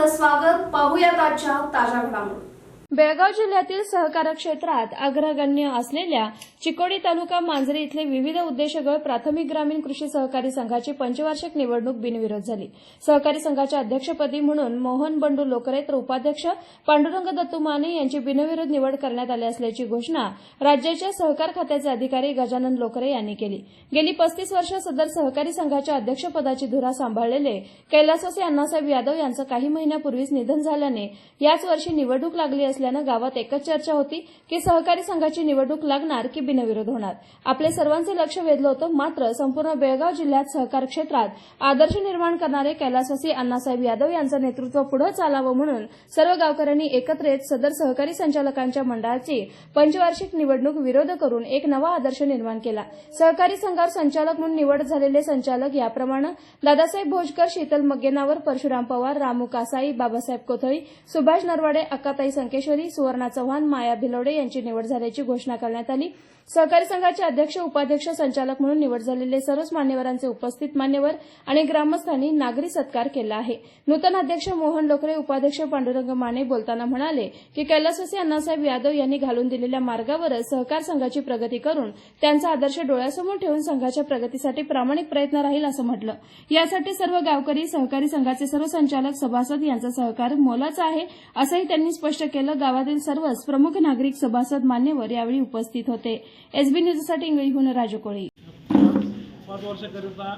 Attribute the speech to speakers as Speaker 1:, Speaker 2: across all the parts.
Speaker 1: आपलं स्वागत. पाहूयात आजच्या ताज्या घडामोडी.
Speaker 2: बेळगाव जिल्ह्यातील सहकार क्षेत्रात अग्रगण्य असलेल्या चिकोडी तालुका मांजरी इथले विविध उद्देशगळ प्राथमिक ग्रामीण कृषी सहकारी संघाची पंचवार्षिक निवडणूक बिनविरोध झाली. सहकारी संघाच्या अध्यक्षपदी म्हणून मोहन बंडू लोकरे तर उपाध्यक्ष पांडुरंग दत्तू माने यांची बिनविरोध निवड करण्यात आली असल्याची घोषणा राज्याच्या सहकार खात्याचे अधिकारी गजानन लोकरे यांनी केली. गेली 35 वर्ष सदर सहकारी संघाच्या अध्यक्षपदाची धुरा सांभाळलेले कैलासवासी अण्णासाहेब यादव यांचं काही महिन्यापूर्वीच निधन झाल्याने याच वर्षी निवडणूक लागली असल्यानं गावात एकच चर्चा होती की सहकारी संघाची निवडणूक लागणार की बिनविरोध होणार. आपले सर्वांचे लक्ष वेधलं होतं. मात्र संपूर्ण बेळगाव जिल्ह्यात सहकार क्षेत्रात आदर्श निर्माण करणारे कैलासवासी अण्णासाहेब यादव यांचं नेतृत्व पुढे चालावं म्हणून सर्व गावकऱ्यांनी एकत्र येत सदर सहकारी संचालकांच्या मंडळाची पंचवार्षिक निवडणूक विरोध करून एक नवा आदर्श निर्माण केला. सहकारी संघावर संचालक म्हणून निवड झालेले संचालक याप्रमाणे दादासाहेब भोजकर, शीतल मग्गेनावर, परशुराम पवार, रामू कासाई, बाबासाहेब कोथळी, सुभाष नरवाडे, अक्काताई संकेश्वरी, सुवर्णा चव्हाण, माया भिलवडे यांची निवड झाल्याची घोषणा करण्यात आली. सहकारी संघाचे अध्यक्ष, उपाध्यक्ष, संचालक म्हणून निवड झालेले सर्वच मान्यवरांचे उपस्थित मान्यवर आणि ग्रामस्थांनी नागरी सत्कार केला आहे. नूतन अध्यक्ष मोहन लोकरे, उपाध्यक्ष पांडुरंग माने बोलताना म्हणाले की कैलासवासी अण्णासाहेब यादव यांनी घालून दिलेल्या मार्गावरच सहकार संघाची प्रगती करून त्यांचा आदर्श डोळ्यासमोर ठेवून संघाच्या प्रगतीसाठी प्रामाणिक प्रयत्न राहील असं म्हटलं. यासाठी सर्व गावकरी, सहकारी संघाचे सर्व संचालक, सभासद यांचा सहकार मोलाचा आहे असंही त्यांनी स्पष्ट केलं. गावातील सर्वच प्रमुख नागरिक, सभासद, मान्यवर यावेळी उपस्थित होते. एसबी न्यूजसाठी इंगळीहून राजू कोळी.
Speaker 3: 5 वर्षाकरिता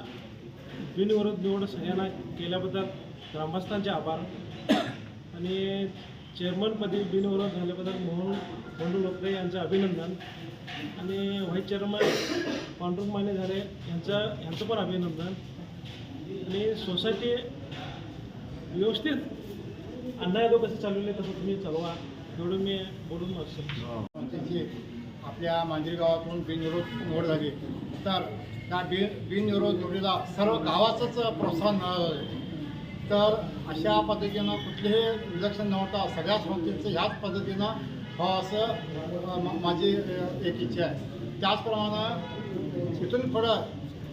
Speaker 3: बिनविरोध निवड सगळ्यांना केल्याबद्दल ग्रामस्थांचे आभार आणि चेअरमनपदी बिनविरोध झाल्याबद्दल मोहन बंडू लोकरे यांचं अभिनंदन आणि व्हाईस चेअरमन पांडुरंग माने झाले यांचं पण अभिनंदन. आणि सोसायटी व्यवस्थित अण्णा यादव कसं चालवले तसं तुम्ही चालवा एवढं मी बोलून असतो.
Speaker 4: आपल्या मांजरी गावातून बिनविरोध निवड झाली तर त्या बिनविरोध निवडीला सर्व गावाचंच प्रोत्साहन मिळालं. तर अशा पद्धतीनं कुठलेही विलक्षण नव्हता, सगळ्या संस्थेचं ह्याच पद्धतीनं व्हावं असं माझी एक इच्छा आहे. त्याचप्रमाणे इथून पुढं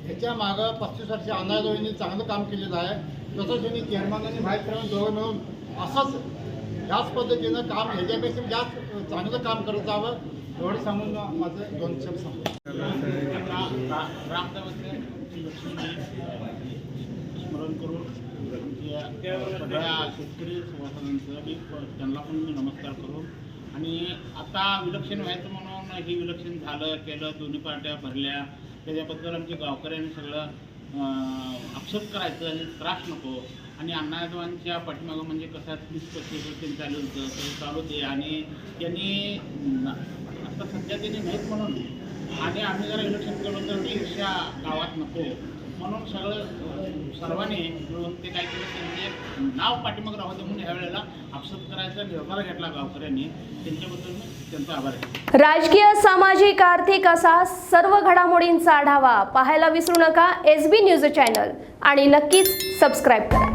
Speaker 4: ह्याच्या मागं 35 वर्ष अण्णासाहेब यांनी चांगलं काम केलेलं आहे. तसंच त्यांनी चेअरमन आणि व्हाईस चेअरमन दोघं मिळून असंच ह्याच पद्धतीनं काम ह्याच्यापेक्षा जास्त चांगलं काम करत जावं एवढं सांगून माझं 2 शब्द सांगतो.
Speaker 5: स्मरण करून सगळ्या शेतकरी सभासदांचं मी त्यांना पण मी नमस्कार करून आणि आता विलक्षण व्हायचं म्हणून हे विलक्षण झालं केलं, दोन्ही पार्ट्या भरल्या, त्याच्याबद्दल आमच्या गावकऱ्यांनी सगळं अक्षत करायचं आणि त्रास नको. आणि अण्णासाहेबांच्या पाठीमागं म्हणजे कसं 30-35% चालू होतं ते चालू दे आणि त्यांनी आता सध्या त्यांनी नाहीत म्हणून आणि आम्ही जरा इलेक्शन केलं तर ती ईर्ष्या गावात नको म्हणून सर्वांनी मिळून ते काय केलं, त्यांचे नाव पाठीमागं राहू दे म्हणून ह्यावेळेला अक्षत करायचा निर्धार घेतला गावकऱ्यांनी. त्यांच्याबद्दल मी त्यांचा आभार आहे.
Speaker 1: राजकीय, सामाजिक, आर्थिक असा सर्व घडामोडींचा आढावा पाहायला विसरू नका एसबी न्यूज चॅनल आणि नक्कीच सबस्क्राईब करा.